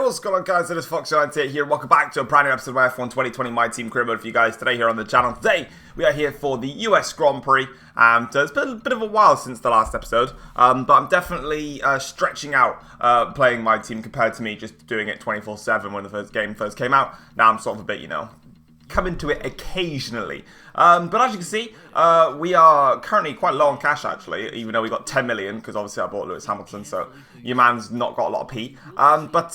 What's going on, guys? It is Fox98 here. Welcome back to a brand new episode of F1 2020 My Team Career Mode for you guys today here on the channel. Today, we are here for the US Grand Prix, and it's been a bit of a while since the last episode, but I'm definitely stretching out playing my team compared to me just doing it 24/7 when the first game first came out. Now I'm sort of a bit, come into it occasionally. But as you can see, we are currently quite low on cash, actually, even though we got 10 million, because obviously I bought Lewis Hamilton, so your man's not got a lot of P. But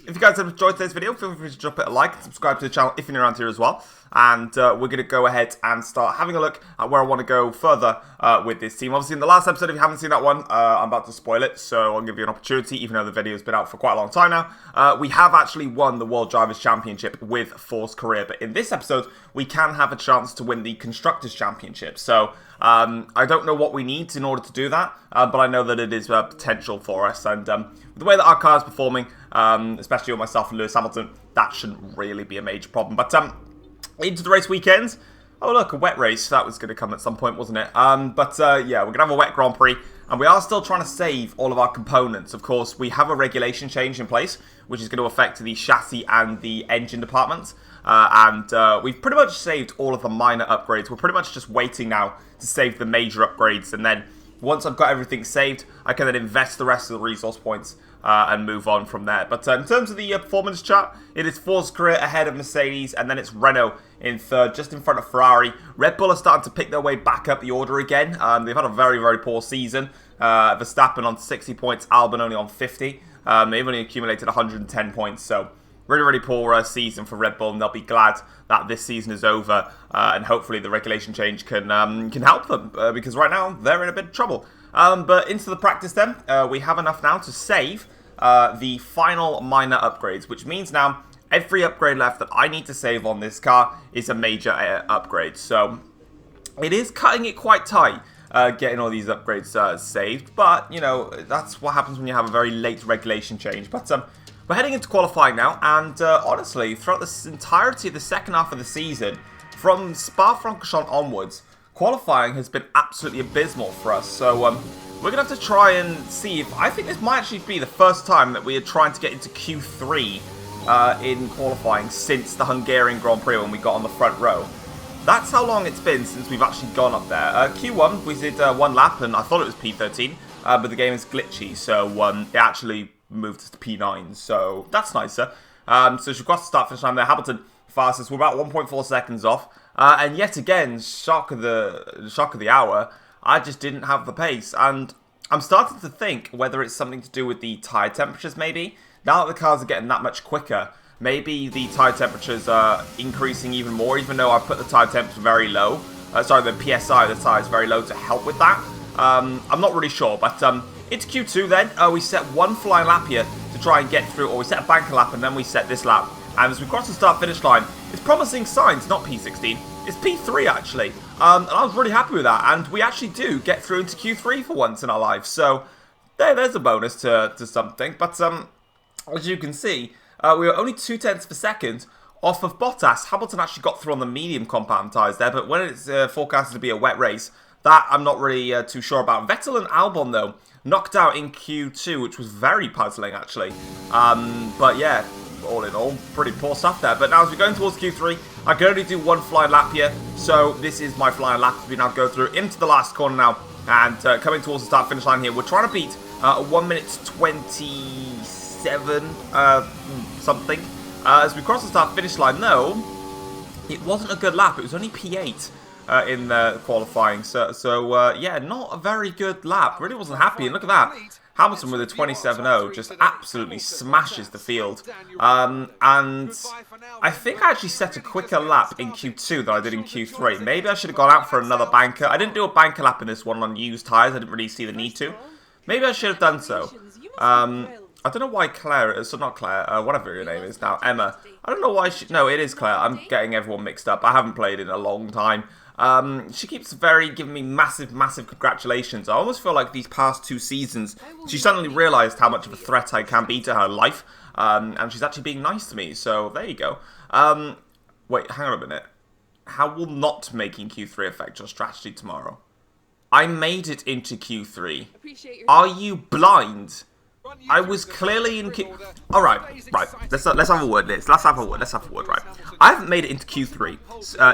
if you guys have enjoyed today's video, feel free to drop it a like and subscribe to the channel if you're new around here as well. And we're going to go ahead and start having a look at where I want to go further with this team. Obviously, in the last episode, if you haven't seen that one, I'm about to spoil it, so I'll give you an opportunity, even though the video's been out for quite a long time now. We have actually won the World Drivers' Championship with Force Career, but in this episode, we can have a chance to win the Constructors' Championship. So, I don't know what we need in order to do that, but I know that it is potential for us, and with the way that our car is performing, especially with myself and Lewis Hamilton, that shouldn't really be a major problem. But into the race weekends. Oh look, a wet race. That was going to come at some point, wasn't it? Yeah, we're going to have a wet Grand Prix. And we are still trying to save all of our components. Of course, we have a regulation change in place, which is going to affect the chassis and the engine departments. We've pretty much saved all of the minor upgrades. We're pretty much just waiting now to save the major upgrades. And then once I've got everything saved, I can then invest the rest of the resource points and move on from there. But in terms of the performance chart, it is Force Career ahead of Mercedes, and then it's Renault in third, just in front of Ferrari. Red Bull are starting to pick their way back up the order again. They've had a very, very poor season. Verstappen on 60 points, Albon only on 50. They've only accumulated 110 points, so really, really poor season for Red Bull, and they'll be glad that this season is over, and hopefully the regulation change can help them, because right now they're in a bit of trouble. But into the practice then, we have enough now to save the final minor upgrades, which means now every upgrade left that I need to save on this car is a major upgrade. So it is cutting it quite tight, getting all these upgrades saved, but, that's what happens when you have a very late regulation change. But we're heading into qualifying now, and honestly, throughout the entirety of the second half of the season, from Spa-Francorchamps onwards, qualifying has been absolutely abysmal for us. So we're going to have to try and see if... I think this might actually be the first time that we are trying to get into Q3 in qualifying since the Hungarian Grand Prix when we got on the front row. That's how long it's been since we've actually gone up there. Q1, we did one lap, and I thought it was P13, but the game is glitchy, so it actually moved to P9, so that's nicer. So she's got to start finish time there. Hamilton fastest, we're about 1.4 seconds off. And yet again, shock of the hour, I just didn't have the pace. And I'm starting to think whether it's something to do with the tyre temperatures, maybe. Now that the cars are getting that much quicker, maybe the tyre temperatures are increasing even more, even though I've put the tyre temperature very low. The PSI of the tyre is very low to help with that. I'm not really sure, but it's Q2 then. We set one flying lap here to try and get through, or we set a banker lap and then we set this lap. And as we cross the start-finish line, it's promising signs, not P16. It's P3, actually. And I was really happy with that. And we actually do get through into Q3 for once in our lives. So there's a bonus to something. But as you can see, we were only 0.2 of a second off of Bottas. Hamilton actually got through on the medium compound tyres there. But when it's forecasted to be a wet race, that I'm not really too sure about. Vettel and Albon, though, knocked out in Q2, which was very puzzling, actually. But yeah, all in all, pretty poor stuff there. But now as we're going towards Q3, I can only do one flying lap here. So this is my flying lap as we now go through into the last corner now. And coming towards the start-finish line here, we're trying to beat 1 minute 27 something. As we cross the start-finish line, though, it wasn't a good lap. It was only P8. In the qualifying, yeah, not a very good lap. Really wasn't happy, and look at that. Hamilton with a 27.0 just absolutely smashes the field. And I think I actually set a quicker lap in Q2 than I did in Q3. Maybe I should have gone out for another banker. I didn't do a banker lap in this one on used tyres. I didn't really see the need to. Maybe I should have done so. I don't know why Claire, so not Claire, whatever your name is now, Emma. I don't know why she, no, it is Claire. I'm getting everyone mixed up. I haven't played in a long time. She keeps giving me massive congratulations. I almost feel like these past 2 seasons, she suddenly realised how much of a threat I can be to her life, and she's actually being nice to me, so there you go. Wait, hang on a minute. How will not making Q3 affect your strategy tomorrow? I made it into Q3. Are you blind? I was clearly in Q... Alright, right. Let's have a word, Liz. Let's have a word, right. I haven't made it into Q3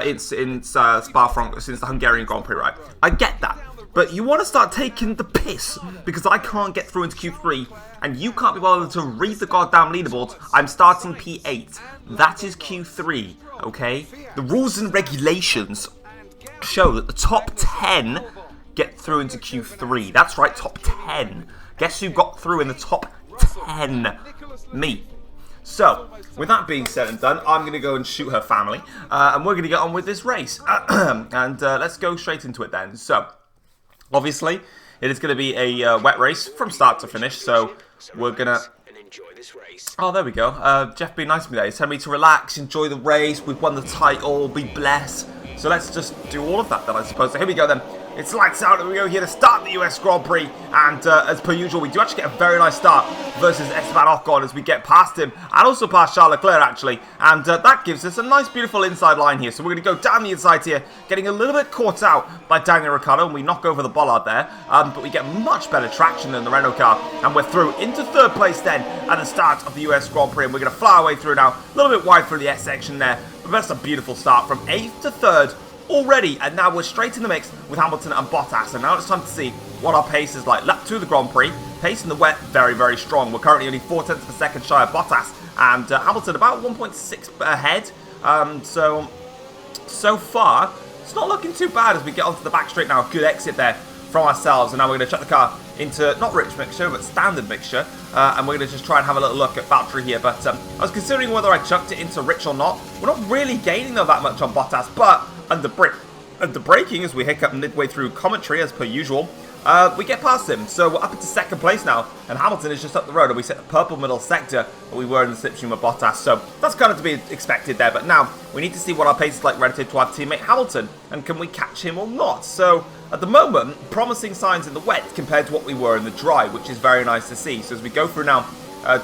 in Spa-Francorchamps since the Hungarian Grand Prix, right? I get that. But you want to start taking the piss because I can't get through into Q3 and you can't be bothered to read the goddamn leaderboards. I'm starting P8. That is Q3, okay? The rules and regulations show that the top 10 get through into Q3. That's right, top 10. Guess who got through in the top 10? Me. So, with that being said and done, I'm going to go and shoot her family. And we're going to get on with this race. And let's go straight into it then. So, obviously, it is going to be a wet race from start to finish. So, we're going to... Oh, there we go. Jeff being nice to me there. He's telling me to relax, enjoy the race. We've won the title. Be blessed. So let's just do all of that then, I suppose. So here we go then. It's lights out, and we go here to start the US Grand Prix. And as per usual, we do actually get a very nice start versus Esteban Ocon as we get past him. And also past Charles Leclerc, actually. And that gives us a nice, beautiful inside line here. So we're going to go down the inside here, getting a little bit caught out by Daniel Ricciardo. And we knock over the bollard there. But we get much better traction than the Renault car. And we're through into third place then at the start of the US Grand Prix. And we're going to fly our way through now. A little bit wide through the S section there. But that's a beautiful start from 8th to 3rd. Already, and now we're straight in the mix with Hamilton and Bottas, and now it's time to see what our pace is like. Lap 2 of the Grand Prix, pace in the wet, very, very strong. We're currently only 0.4 of a second shy of Bottas, and Hamilton about 1.6 ahead. So far, it's not looking too bad as we get onto the back straight now. Good exit there from ourselves, and now we're going to chuck the car into, not rich mixture, but standard mixture, and we're going to just try and have a little look at Valtteri here, but I was considering whether I chucked it into rich or not. We're not really gaining though that much on Bottas, but under braking as we hiccup midway through commentary as per usual, we get past him, so we're up into second place now, and Hamilton is just up the road, and we set the purple middle sector that we were in the slipstream of Bottas, so that's kind of to be expected there. But now we need to see what our pace is like relative to our teammate Hamilton, and can we catch him or not. So at the moment, promising signs in the wet compared to what we were in the dry, which is very nice to see. So as we go through now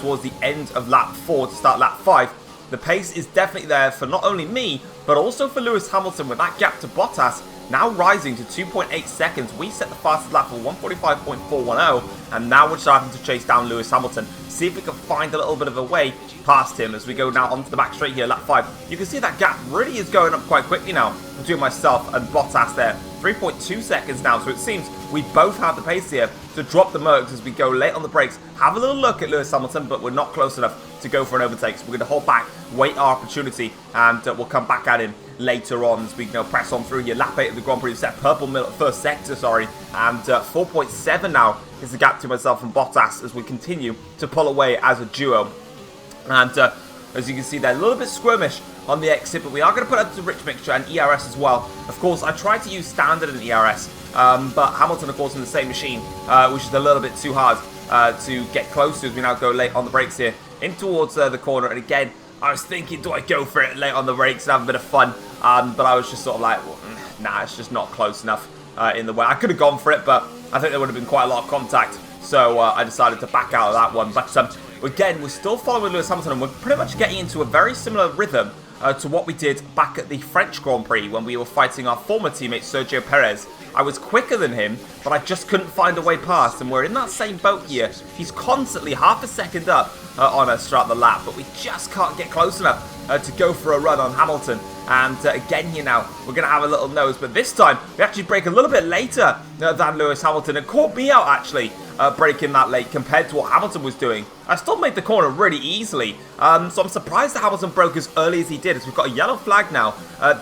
towards the end of lap 4 to start lap 5, the pace is definitely there for not only me, but also for Lewis Hamilton, with that gap to Bottas now rising to 2.8 seconds. We set the fastest lap for 1:45.410, and now we're starting to chase down Lewis Hamilton. See if we can find a little bit of a way past him as we go now onto the back straight here, lap 5. You can see that gap really is going up quite quickly now between myself and Bottas there. 3.2 seconds now, so it seems we both have the pace here to drop the Mercs as we go late on the brakes. Have a little look at Lewis Hamilton, but we're not close enough to go for an overtake, so we're going to hold back, wait our opportunity, and we'll come back at him later on as we press on through here. Lap 8 of the Grand Prix, set purple middle, first sector, sorry, and 4.7 now is the gap to myself and Bottas as we continue to pull away as a duo. And as you can see there, a little bit squirmish on the exit, but we are going to put up to rich mixture and ERS as well. Of course, I tried to use standard and ERS, but Hamilton, of course, in the same machine, which is a little bit too hard to get close to as we now go late on the brakes here in towards the corner. And again, I was thinking, do I go for it late on the brakes and have a bit of fun? But I was just sort of like, well, nah, it's just not close enough in the way. I could have gone for it, but I think there would have been quite a lot of contact. So I decided to back out of that one. But again, we're still following Lewis Hamilton, and we're pretty much getting into a very similar rhythm to what we did back at the French Grand Prix when we were fighting our former teammate Sergio Perez. I was quicker than him, but I just couldn't find a way past, and we're in that same boat here. He's constantly half a second up on us throughout the lap, but we just can't get close enough to go for a run on Hamilton. And again here now, we're going to have a little nose, but this time we actually brake a little bit later than Lewis Hamilton. It caught me out actually, braking that late compared to what Hamilton was doing. I still made the corner really easily, so I'm surprised that Hamilton broke as early as he did, as we've got a yellow flag now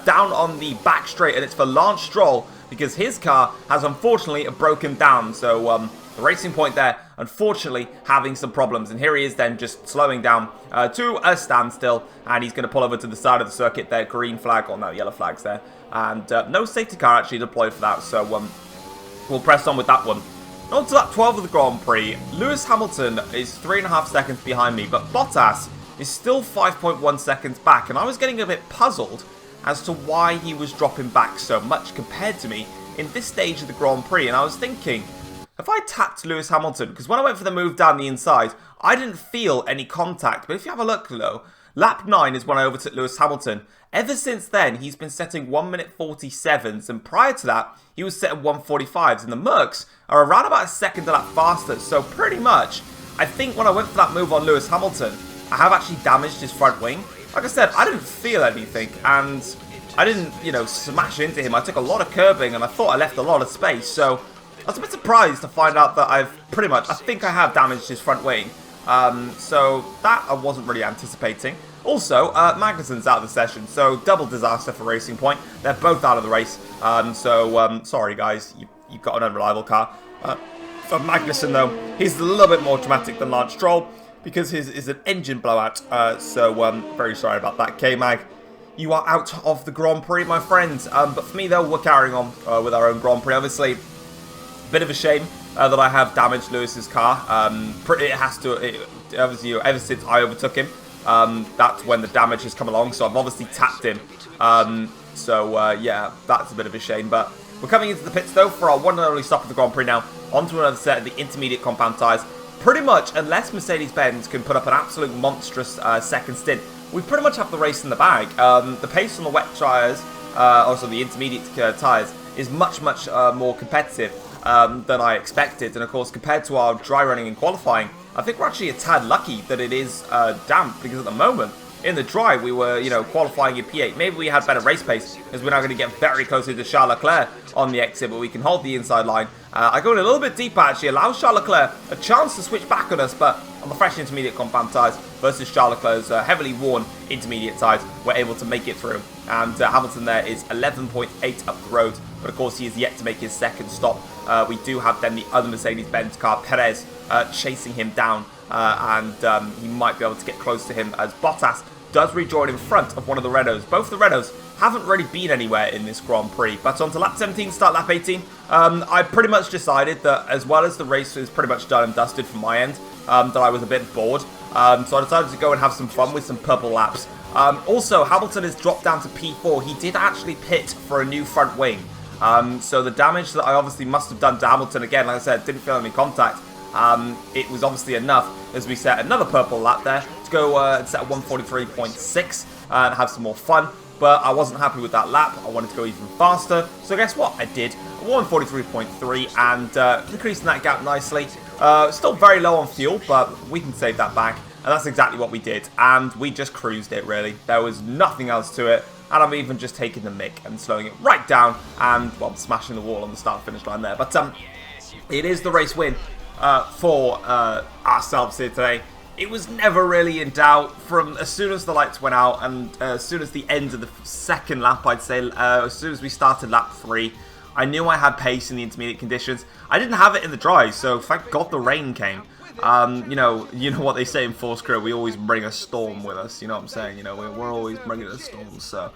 down on the back straight, and it's for Lance Stroll because his car has unfortunately broken down. So the Racing Point there, unfortunately, having some problems. And here he is then just slowing down to a standstill. And he's going to pull over to the side of the circuit there. Green flag, or no, yellow flags there. And no safety car actually deployed for that. So we'll press on with that one. On to lap 12 of the Grand Prix. Lewis Hamilton is 3.5 seconds behind me. But Bottas is still 5.1 seconds back. And I was getting a bit puzzled as to why he was dropping back so much compared to me in this stage of the Grand Prix. And I was thinking, if I tapped Lewis Hamilton, because when I went for the move down the inside, I didn't feel any contact. But if you have a look though, lap 9 is when I overtook Lewis Hamilton. Ever since then, he's been setting 1 minute 47s, and prior to that, he was setting 1:45s, and the Mercs are around about a second a lap faster. So pretty much, I think when I went for that move on Lewis Hamilton, I have actually damaged his front wing. Like I said, I didn't feel anything, and I didn't, you know, smash into him. I took a lot of curbing, and I thought I left a lot of space, so I was a bit surprised to find out that I think I have damaged his front wing. So that I wasn't really anticipating. Also, Magnussen's out of the session, so double disaster for Racing Point. They're both out of the race, sorry guys, you've got an unreliable car. For Magnussen though, he's a little bit more dramatic than Lance Stroll, because his is an engine blowout, very sorry about that, K-Mag. You are out of the Grand Prix, my friends. But for me, though, we're carrying on with our own Grand Prix. Obviously, bit of a shame that I have damaged Lewis's car. Obviously, ever since I overtook him, that's when the damage has come along. So I've obviously tapped him. Yeah, that's a bit of a shame. But we're coming into the pits, though, for our one and only stop of the Grand Prix now. Onto another set of the intermediate compound tyres. Pretty much, unless Mercedes-Benz can put up an absolute monstrous second stint, we pretty much have the race in the bag. The pace on the wet tyres, also the intermediate tyres, is much more competitive than I expected. And of course, compared to our dry running and qualifying, I think we're actually a tad lucky that it is damp, because at the moment, in the dry, we were, you know, qualifying in P8. Maybe we had better race pace, as we're now going to get very close to Charles Leclerc on the exit, but we can hold the inside line. I go in a little bit deeper, actually, allows Charles Leclerc a chance to switch back on us, but on the fresh intermediate compound tyres versus Charles Leclerc's heavily worn intermediate tyres, we're able to make it through. And Hamilton there is 11.8 up the road, but of course he is yet to make his second stop. We do have then the other Mercedes-Benz car, Perez, chasing him down, and he might be able to get close to him as Bottas does rejoin in front of one of the Renaults. Both the Renaults haven't really been anywhere in this Grand Prix. But on to lap 17, start lap 18. I pretty much decided that as well as the race is pretty much done and dusted from my end, that I was a bit bored. So I decided to go and have some fun with some purple laps. Also, Hamilton has dropped down to P4. He did actually pit for a new front wing. So the damage that I obviously must have done to Hamilton, again, like I said, didn't feel any contact. It was obviously enough as we set another purple lap there to go and set a 143.6 and have some more fun. But I wasn't happy with that lap. I wanted to go even faster. So guess what? I did. 143.3 and increasing that gap nicely. Still very low on fuel, but we can save that back. And that's exactly what we did. And we just cruised it, really. There was nothing else to it. And I'm even just taking the mick and slowing it right down and, well, smashing the wall on the start-finish line there. But it is the race win for ourselves here today. It was never really in doubt from as soon as the lights went out and as soon as the end of the second lap, I'd say, as soon as we started lap 3, I knew I had pace in the intermediate conditions. I didn't have it in the dry, so thank God the rain came. You know what they say in Force Crew, we always bring a storm with us, you know what I'm saying? You know, we're always bringing a storm, so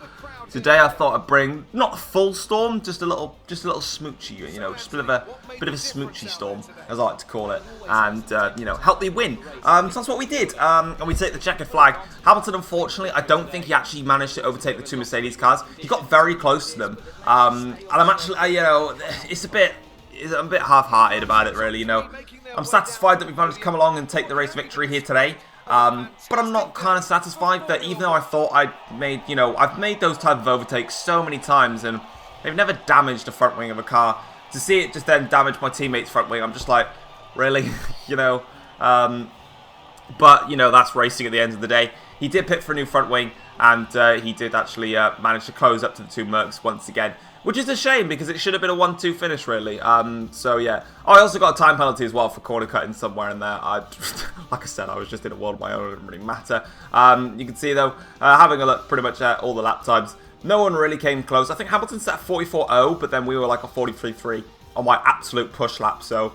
today I thought I'd bring, not a full storm, just a little smoochy, you know, just a bit of a smoochy storm, as I like to call it, and, you know, help me win. So that's what we did, and we take the checkered flag. Hamilton, unfortunately, I don't think he actually managed to overtake the two Mercedes cars. He got very close to them, and I'm actually, you know, I'm a bit half-hearted about it, really, you know. I'm satisfied that we've managed to come along and take the race victory here today. But I'm not kind of satisfied that even though I thought I've made those type of overtakes so many times and they've never damaged the front wing of a car. To see it just then damage my teammate's front wing, I'm just like, really? You know? But, you know, that's racing at the end of the day. He did pit for a new front wing and he did actually manage to close up to the two Mercs once again. Which is a shame, because it should have been a 1-2 finish, really. So, yeah. Oh, I also got a time penalty as well for corner cutting somewhere in there. Like I said, I was just in a world of my own. It didn't really matter. You can see, though, having a look pretty much at all the lap times, no one really came close. I think Hamilton set 44.0, but then we were like a 43.3 on my absolute push lap. So,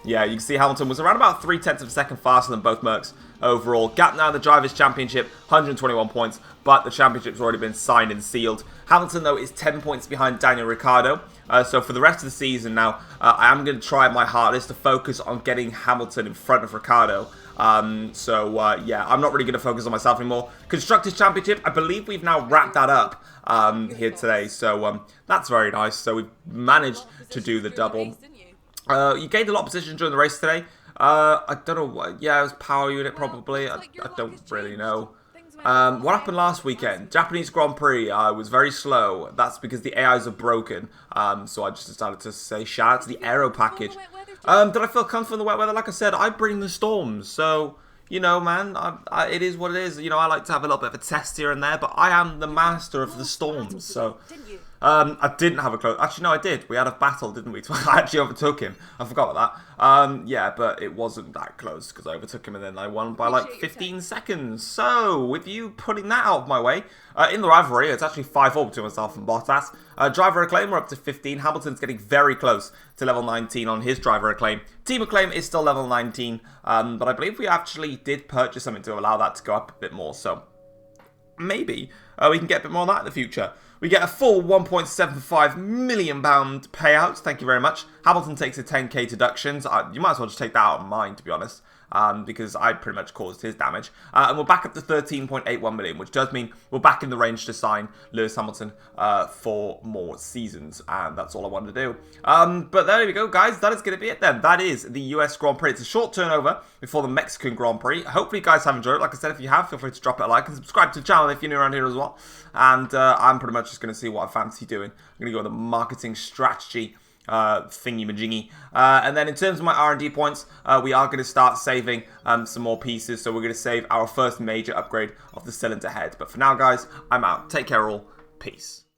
yeah, you can see Hamilton was around about 0.3 of a second faster than both Mercs overall. Gap now in the Drivers' Championship, 121 points, but the championship's already been signed and sealed. Hamilton, though, is 10 points behind Daniel Ricciardo. So for the rest of the season now, I am going to try my hardest to focus on getting Hamilton in front of Ricciardo. Yeah, I'm not really going to focus on myself anymore. Constructors' Championship, I believe we've now wrapped that up here today. So that's very nice. So we've managed to do the double. You gained a lot of position during the race today. I don't know what, yeah, it was power unit probably. I don't really know. What happened last weekend? Japanese Grand Prix was very slow. That's because the AIs are broken. So I just decided to say shout out to the aero package. Did I feel comfortable in the wet weather? Like I said, I bring the storms. So, you know, man, it is what it is. You know, I like to have a little bit of a test here and there, but I am the master of the storms. So, I didn't have a close. Actually, no, I did. We had a battle, didn't we? I actually overtook him. I forgot about that. Yeah, but it wasn't that close because I overtook him and then I won by like 15 seconds. So, with you putting that out of my way, in the rivalry, it's actually 5-4 between myself and Bottas. Driver Acclaim, we're up to 15. Hamilton's getting very close to level 19 on his Driver Acclaim. Team Acclaim is still level 19, but I believe we actually did purchase something to allow that to go up a bit more. So, maybe we can get a bit more of that in the future. We get a full £1.75 million payout. Thank you very much. Hamilton takes a 10k deductions. You might as well just take that out of mine, to be honest, because I pretty much caused his damage. And we're back up to 13.81 million, which does mean we're back in the range to sign Lewis Hamilton for more seasons. And that's all I wanted to do. But there we go, guys. That is going to be it then. That is the US Grand Prix. It's a short turnover before the Mexican Grand Prix. Hopefully you guys have enjoyed it. Like I said, if you have, feel free to drop it a like and subscribe to the channel if you're new around here as well. And I'm pretty much just going to see what I fancy doing. I'm going to go with a marketing strategy thingy-majingy. And then in terms of my R&D points, we are going to start saving some more pieces. So we're going to save our first major upgrade of the cylinder head. But for now, guys, I'm out. Take care all. Peace.